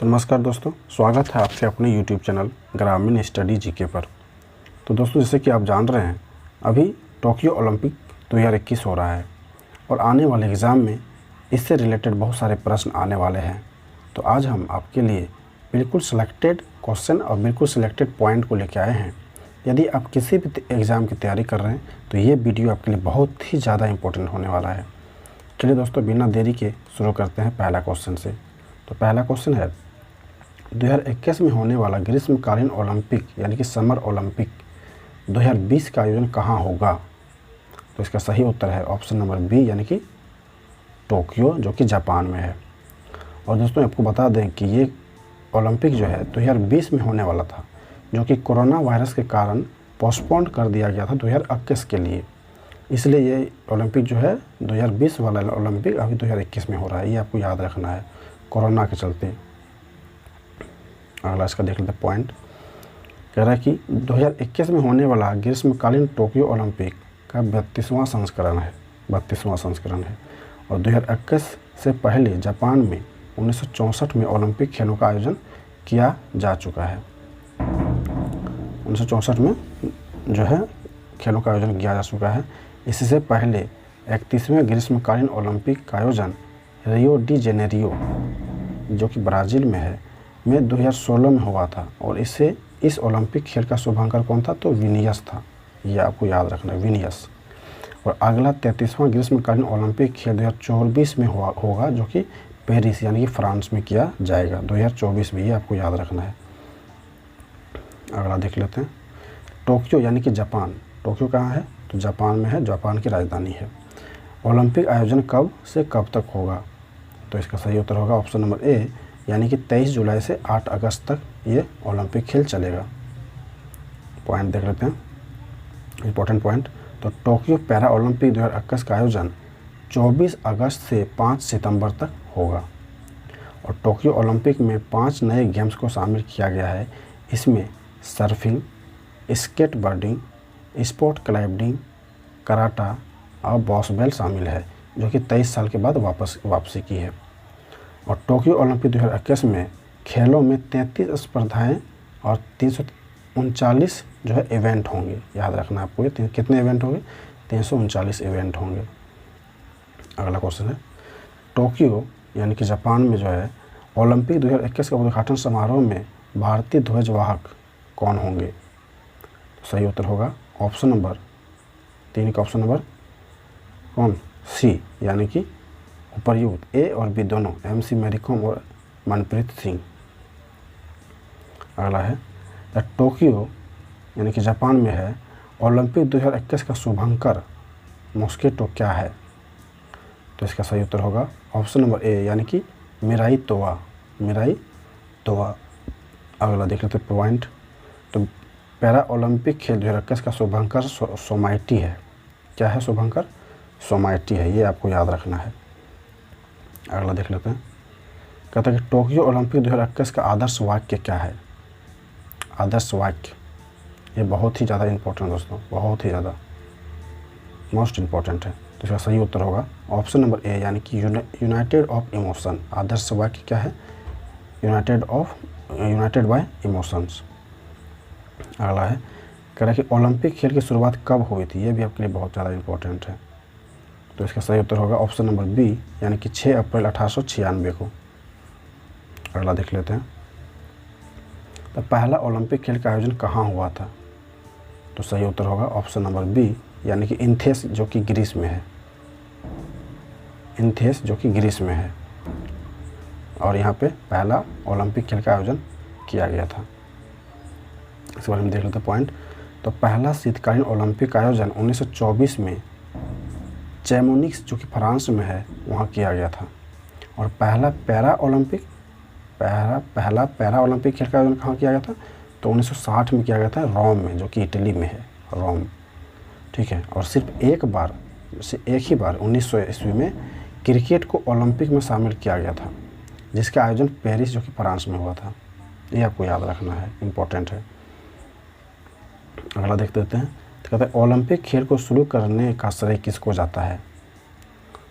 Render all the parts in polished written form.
तो नमस्कार दोस्तों, स्वागत है आपके अपने YouTube चैनल ग्रामीण स्टडी जीके पर। तो दोस्तों, जैसे कि आप जान रहे हैं, अभी टोक्यो ओलंपिक 2021 हो रहा है और आने वाले एग्ज़ाम में इससे रिलेटेड बहुत सारे प्रश्न आने वाले हैं। तो आज हम आपके लिए बिल्कुल सिलेक्टेड क्वेश्चन और बिल्कुल सिलेक्टेड पॉइंट को लेकर आए हैं। यदि आप किसी भी एग्ज़ाम की तैयारी कर रहे हैं तो ये वीडियो आपके लिए बहुत ही ज़्यादा इम्पोर्टेंट होने वाला है। चलिए दोस्तों, बिना देरी के शुरू करते हैं पहला क्वेश्चन से। तो पहला क्वेश्चन है, 2021 में होने वाला ग्रीष्मकालीन ओलंपिक यानी कि समर ओलंपिक 2020 का आयोजन कहाँ होगा? तो इसका सही उत्तर है ऑप्शन नंबर बी यानी कि टोक्यो, जो कि जापान में है। और दोस्तों, आपको बता दें कि ये ओलंपिक जो है 2020 में होने वाला था, जो कि कोरोना वायरस के कारण पोस्टपोन कर दिया गया था 2021 के लिए। इसलिए ये ओलंपिक जो है 2020 वाला ओलंपिक अभी 2021 में हो रहा है। ये आपको याद रखना है, कोरोना के चलते। अगला इसका देख लेते हैं पॉइंट। कह रहा है कि 2021 में होने वाला ग्रीष्मकालीन टोक्यो ओलंपिक का 32वां संस्करण है और 2021 से पहले जापान में 1964 में ओलंपिक खेलों का आयोजन किया जा चुका है। 1964 में जो है खेलों का आयोजन किया जा चुका है। इससे पहले 31वें ग्रीष्मकालीन ओलंपिक का आयोजन रियो डी जेनेरियो, जो कि ब्राज़ील में है, में 2016 में हुआ था। और इस ओलंपिक खेल का शुभांकर कौन था? तो विनियस था। ये आपको याद रखना है, विनियस। और अगला 33वां ग्रीष्मकालीन ओलंपिक खेल 2024 में होगा, जो कि पेरिस यानी कि फ्रांस में किया जाएगा 2024 में। ये आपको याद रखना है। अगला देख लेते हैं, टोक्यो यानी कि जापान। टोक्यो कहाँ है? तो जापान में है, जापान की राजधानी है। ओलंपिक आयोजन कब से कब तक होगा? तो इसका सही उत्तर होगा ऑप्शन नंबर ए यानी कि 23 जुलाई से 8 अगस्त तक ये ओलंपिक खेल चलेगा। पॉइंट देख लेते हैं, इंपॉर्टेंट पॉइंट। तो टोक्यो पैरा ओलंपिक 2021 का आयोजन 24 अगस्त से 5 सितंबर तक होगा। और टोक्यो ओलंपिक में 5 नए गेम्स को शामिल किया गया है। इसमें surfing, skateboarding, sport climbing, karate और बॉसबॉल शामिल है, जो कि 23 साल के बाद वापसी की है। और टोक्यो ओलंपिक 2021 में खेलों में 33 स्पर्धाएं और 339 जो है इवेंट होंगे। याद रखना आपको, ये कितने इवेंट होंगे? 339 इवेंट होंगे। अगला क्वेश्चन है, टोक्यो यानी कि जापान में जो है ओलंपिक 2021 का उद्घाटन समारोह में भारतीय ध्वजवाहक कौन होंगे? तो सही उत्तर होगा ऑप्शन नंबर 3 का ऑप्शन नंबर कौन? सी यानी कि उपर्युक्त, ए और बी दोनों, MC मैरी कॉम और मनप्रीत सिंह। अगला है, टोक्यो यानी कि जापान में है ओलंपिक 2021 का शुभंकर मॉस्किटो क्या है? तो इसका सही उत्तर होगा ऑप्शन नंबर ए यानी कि मिराई तोवा। अगला देख लेते पॉइंट। तो पैरा ओलंपिक खेल 2021 का शुभंकर सोमाइटी है। क्या है? शुभंकर सोमाइटी है। ये आपको याद रखना है। अगला देख लेते हैं, कहता है कि टोक्यो ओलंपिक 2021 का आदर्श वाक्य क्या है? आदर्श वाक्य ये बहुत ही ज़्यादा इम्पोर्टेंट दोस्तों, बहुत ही ज़्यादा मोस्ट इम्पोर्टेंट है। तो इसका सही उत्तर होगा ऑप्शन नंबर ए यानी कि यूनाइटेड ऑफ इमोशन। आदर्श वाक्य क्या है? United bye emotions. अगला है, कह रहा है कि ओलंपिक खेल की शुरुआत कब हुई थी? ये भी आपके लिए बहुत ज़्यादा इम्पोर्टेंट है। तो इसका सही उत्तर होगा ऑप्शन नंबर बी यानी कि 6 अप्रैल 1896 को। अगला देख लेते हैं, तो पहला ओलंपिक खेल का आयोजन कहाँ हुआ था? तो सही उत्तर होगा ऑप्शन नंबर बी यानी कि एथेंस, जो कि ग्रीस में है। एथेंस जो कि ग्रीस में है और यहाँ पे पहला ओलंपिक खेल का आयोजन किया गया था। इस बारे में देख लेते हैं पॉइंट। तो पहला शीतकालीन ओलंपिक आयोजन 1924 में चैमोनिक्स, जो कि फ्रांस में है, वहाँ किया गया था। और पहला पैरा ओलंपिक खेल का आयोजन कहाँ किया गया था? तो 1960 में किया गया था रोम में, जो कि इटली में है, रोम। ठीक है। और सिर्फ एक ही बार 1900 ईस्वी में क्रिकेट को ओलंपिक में शामिल किया गया था, जिसका आयोजन पेरिस, जो कि फ्रांस में हुआ था। ये आपको याद रखना है, इम्पोर्टेंट है। अगला देख लेते हैं। तो कहते हैं ओलंपिक खेल को शुरू करने का श्रेय किसको जाता है?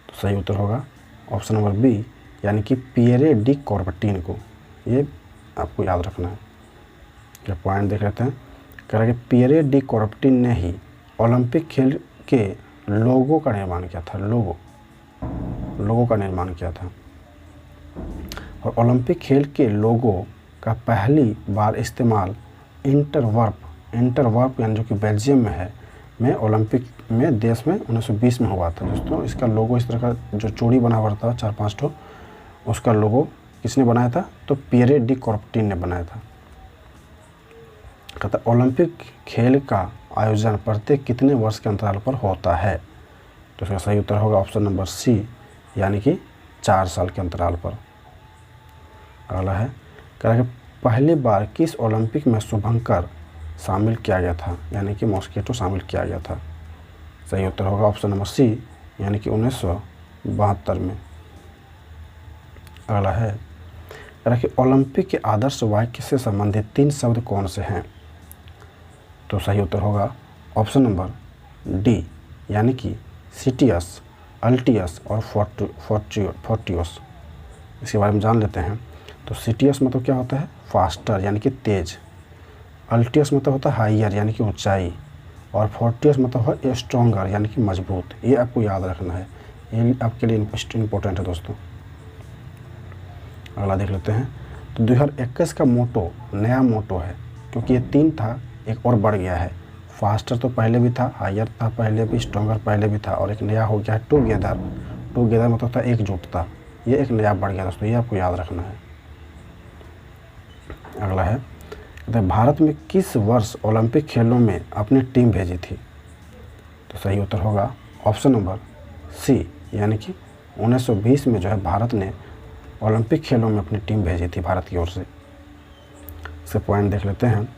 तो सही उत्तर होगा ऑप्शन नंबर बी यानी कि पियरे डी कॉर्बटीन को। ये आपको याद रखना है। ये पॉइंट देख लेते हैं। कह रहा है कि पियरे डी कौरटिन ने ही ओलंपिक खेल के लोगो का निर्माण किया था। लोगो का निर्माण किया था। और ओलंपिक खेल के लोगो का पहली बार इस्तेमाल इंटरवर्प यानी जो कि बेल्जियम में है में ओलंपिक में देश में 1920 में हुआ था दोस्तों। इसका लोगो इस तरह का जो चूड़ी बना हुआ था 4-5 ठो, उसका लोगो किसने बनाया था? तो पियरे डी कौरटिन ने बनाया था। कहता ओलंपिक खेल का आयोजन प्रत्येक कितने वर्ष के अंतराल पर होता है? तो इसका सही उत्तर होगा ऑप्शन नंबर सी, यानी कि 4 साल के अंतराल पर। अगला है, कह रहा है कि पहली बार किस ओलंपिक में शुभंकर शामिल किया गया था? यानी कि मॉस्किटो शामिल किया गया था। सही उत्तर होगा ऑप्शन नंबर सी, यानी कि 1972 में। अगला है, कह रहा है कि ओलंपिक के आदर्श वाक्य से संबंधित 3 शब्द कौन से हैं? तो सही उत्तर होगा ऑप्शन नंबर डी, यानी कि सिटियस, अल्टियस और फोर्टियस। इसके बारे में जान लेते हैं। तो सिटियस मतलब क्या होता है? फास्टर यानी कि तेज। अल्टियस मतलब होता है हाइयर यानी कि ऊंचाई। और फोर्टियस मतलब है स्ट्रॉन्गर यानी कि मजबूत। ये आपको याद रखना है, ये आपके लिए इम्पोर्टेंट है दोस्तों। अगला देख लेते हैं। तो 2021 का मोटो नया मोटो है, क्योंकि ये 3 था, एक और बढ़ गया है। फास्टर तो पहले भी था, हायर था पहले भी, स्ट्रॉन्गर पहले भी था, और एक नया हो गया है टुगेदर। टुगेदर मतलब होता है एकजुटता। ये एक नया बढ़ गया दोस्तों, ये आपको याद रखना है। अगला है, तो भारत में किस वर्ष ओलंपिक खेलों में अपनी टीम भेजी थी? तो सही उत्तर होगा ऑप्शन नंबर सी, यानी कि 1920 में जो है भारत ने ओलंपिक खेलों में अपनी टीम भेजी थी भारत की ओर से। इससे पॉइंट देख लेते हैं।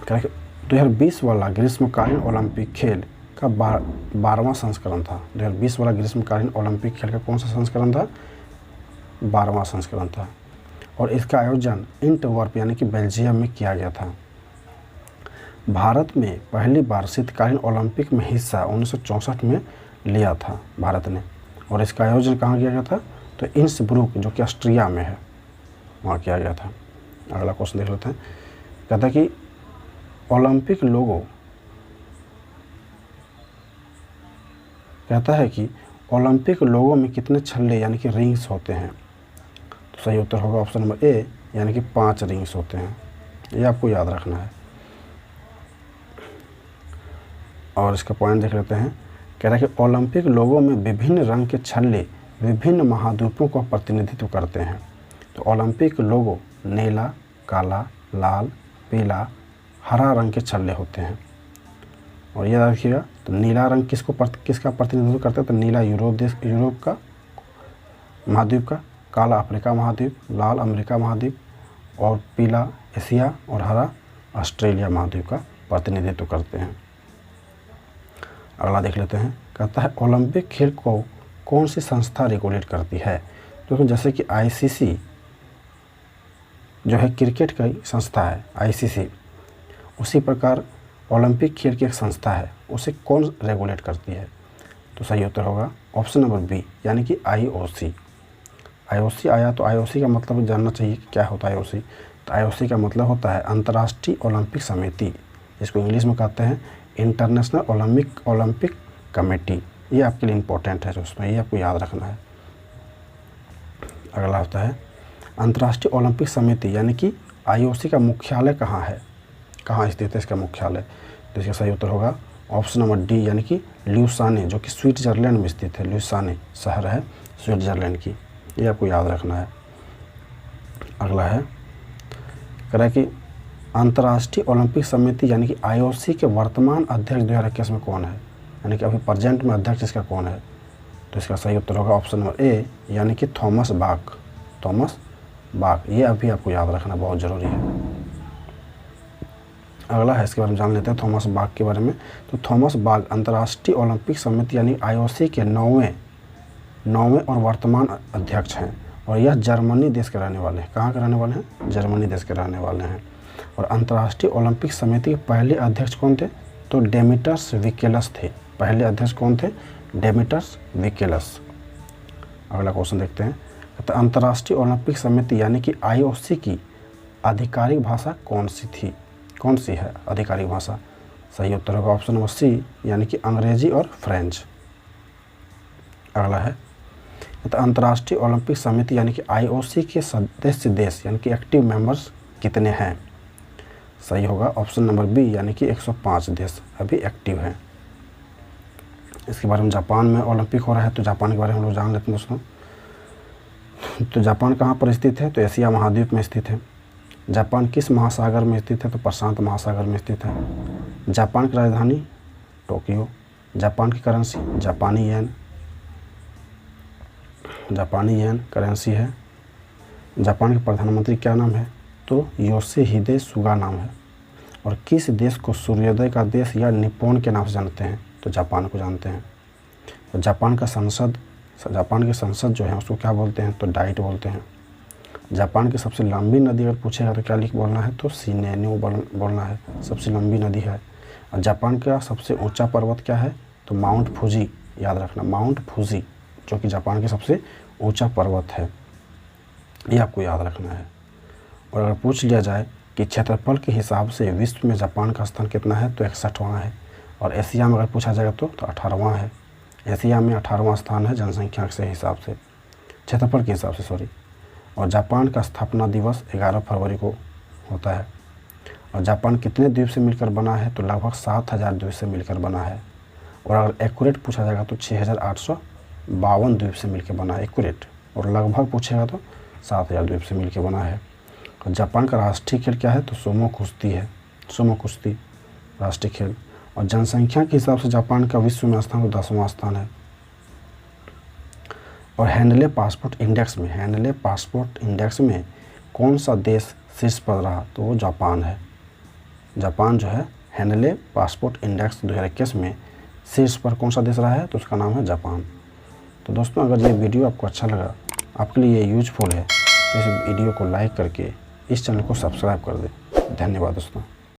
2020 वाला ग्रीष्मकालीन ओलंपिक खेल का 12वां संस्करण था। 2020 वाला ग्रीष्मकालीन ओलंपिक खेल का कौन सा संस्करण था? 12वां संस्करण था। और इसका आयोजन एंटवर्प यानी कि बेल्जियम में किया गया था। भारत में पहली बार शीतकालीन ओलंपिक में हिस्सा 1964 में लिया था भारत ने। और इसका आयोजन कहाँ किया गया था? तो इंसब्रुक जो कि ऑस्ट्रिया में है, वहाँ किया गया था। अगला क्वेश्चन देख लेते हैं। कहता है कि ओलंपिक लोगो कहता है कि ओलंपिक लोगों में कितने छल्ले यानी कि रिंग्स होते हैं? तो सही उत्तर होगा ऑप्शन नंबर ए, यानी कि 5 रिंग्स होते हैं। ये आपको याद रखना है। और इसका पॉइंट देख लेते हैं। कह रहा है कि ओलंपिक लोगों में विभिन्न रंग के छल्ले विभिन्न महाद्वीपों का प्रतिनिधित्व करते हैं। तो ओलंपिक लोगो नीला, काला, लाल, पीला, हरा रंग के छल्ले होते हैं। और ये रखिएगा, तो नीला रंग किसका प्रतिनिधित्व करता है? तो नीला यूरोप का महाद्वीप का, काला अफ्रीका महाद्वीप, लाल अमेरिका महाद्वीप, और पीला एशिया, और हरा ऑस्ट्रेलिया महाद्वीप का प्रतिनिधित्व करते हैं। अगला देख लेते हैं। कहता है ओलंपिक खेल को कौन सी संस्था रेगुलेट करती है? तो जैसे कि आईसीसी जो है क्रिकेट की संस्था है आईसीसी, उसी प्रकार ओलंपिक खेल की एक संस्था है, उसे कौन रेगुलेट करती है? तो सही उत्तर होगा ऑप्शन नंबर बी, यानी कि आईओसी। आईओसी आया तो आईओसी का मतलब जानना चाहिए कि क्या होता है आईओसी। तो आईओसी का मतलब होता है अंतर्राष्ट्रीय ओलंपिक समिति, जिसको इंग्लिश में कहते हैं इंटरनेशनल ओलंपिक कमेटी। ये आपके लिए इम्पोर्टेंट है दोस्तों, ये आपको याद रखना है। अगला होता है अंतर्राष्ट्रीय ओलंपिक समिति यानी कि आईओसी का मुख्यालय कहाँ है? कहाँ स्थित है इसका मुख्यालय? तो इसका सही उत्तर होगा ऑप्शन नंबर डी, यानी कि ल्यूसाने, जो कि स्विट्जरलैंड में स्थित है। ल्यूसाने शहर है स्विट्जरलैंड की, ये आपको याद रखना है। अगला है, कह रहा है कि अंतर्राष्ट्रीय ओलंपिक समिति यानी कि आईओसी के वर्तमान अध्यक्ष 2021 में कौन है? यानी कि अभी प्रेजेंट में अध्यक्ष इसका कौन है? तो इसका सही उत्तर होगा ऑप्शन नंबर ए, यानी कि थॉमस बाक। ये अभी आपको याद रखना बहुत ज़रूरी है। अगला है, इसके बारे में जान लेते हैं थॉमस बाक के बारे में। तो थॉमस बाक अंतर्राष्ट्रीय ओलंपिक समिति यानी आईओसी के 9वें और वर्तमान अध्यक्ष हैं। और यह जर्मनी देश के रहने वाले हैं। कहाँ के रहने वाले हैं? जर्मनी देश के रहने वाले हैं। और अंतर्राष्ट्रीय ओलंपिक समिति के पहले अध्यक्ष कौन थे? तो डेमिटर्स विकेलस थे। पहले अध्यक्ष कौन थे? डेमिटर्स विकेलस। अगला क्वेश्चन देखते हैं। तो अंतर्राष्ट्रीय ओलंपिक समिति यानी कि IOC की आधिकारिक भाषा कौन सी है आधिकारिक भाषा? सही उत्तर होगा ऑप्शन नंबर सी यानी कि अंग्रेजी और फ्रेंच। अगला है तो अंतर्राष्ट्रीय ओलंपिक समिति यानी कि IOC के सदस्य देश यानी कि एक्टिव मेंबर्स कितने हैं? सही होगा ऑप्शन नंबर बी यानी कि 105 देश अभी एक्टिव हैं। इसके बारे में जापान में ओलंपिक हो रहा है तो जापान के बारे में हम लोग जान लेते हैं दोस्तों। तो जापान कहाँ पर स्थित है? तो एशिया महाद्वीप में स्थित है। जापान किस महासागर में स्थित है? तो प्रशांत महासागर में स्थित है। जापान की राजधानी टोक्यो। जापान की करेंसी जापानी येन करेंसी है। जापान के प्रधानमंत्री क्या नाम है? तो योशिहिदे सुगा नाम है। और किस देश को सूर्योदय का देश या निप्पॉन के नाम से जानते हैं? तो जापान को जानते हैं। तो जापान की संसद जो है उसको क्या बोलते हैं? तो डाइट बोलते हैं। जापान की सबसे लंबी नदी अगर पूछेगा तो क्या बोलना है? तो शिन्यो बोलना है, सबसे लंबी नदी है। और जापान का सबसे ऊंचा पर्वत क्या है? तो माउंट फूजी, याद रखना माउंट फूजी जो कि जापान के सबसे ऊंचा पर्वत है, ये आपको याद रखना है। और अगर पूछ लिया जाए कि क्षेत्रफल के हिसाब से विश्व में जापान का स्थान कितना है? तो 61वां है। और एशिया में अगर पूछा जाएगा तो 18वां है। एशिया में 18वां स्थान है जनसंख्या के हिसाब से, क्षेत्रफल के हिसाब से सॉरी। और जापान का स्थापना दिवस 11 फरवरी को होता है। और जापान कितने द्वीप से मिलकर बना है? तो लगभग 7000 द्वीप से मिलकर बना है। और अगर एक्यूरेट पूछा जाएगा तो 6852 द्वीप से मिलकर बना है एक्यूरेट। और लगभग पूछेगा तो 7000 द्वीप से मिलकर बना है। और जापान का राष्ट्रीय खेल क्या है? तो सोमो कुश्ती है, सोमो कुश्ती राष्ट्रीय खेल। और जनसंख्या के हिसाब से जापान का विश्व में स्थान 10वां स्थान है। और हैंडले पासपोर्ट इंडेक्स में कौन सा देश शीर्ष पर रहा? तो वो जापान है। जापान जो है हैंडले पासपोर्ट इंडेक्स 2021 में शीर्ष पर कौन सा देश रहा है? तो उसका नाम है जापान। तो दोस्तों अगर ये वीडियो आपको अच्छा लगा, आपके लिए ये यूजफुल है, तो इस वीडियो को लाइक करके इस चैनल को सब्सक्राइब कर दें। धन्यवाद दोस्तों।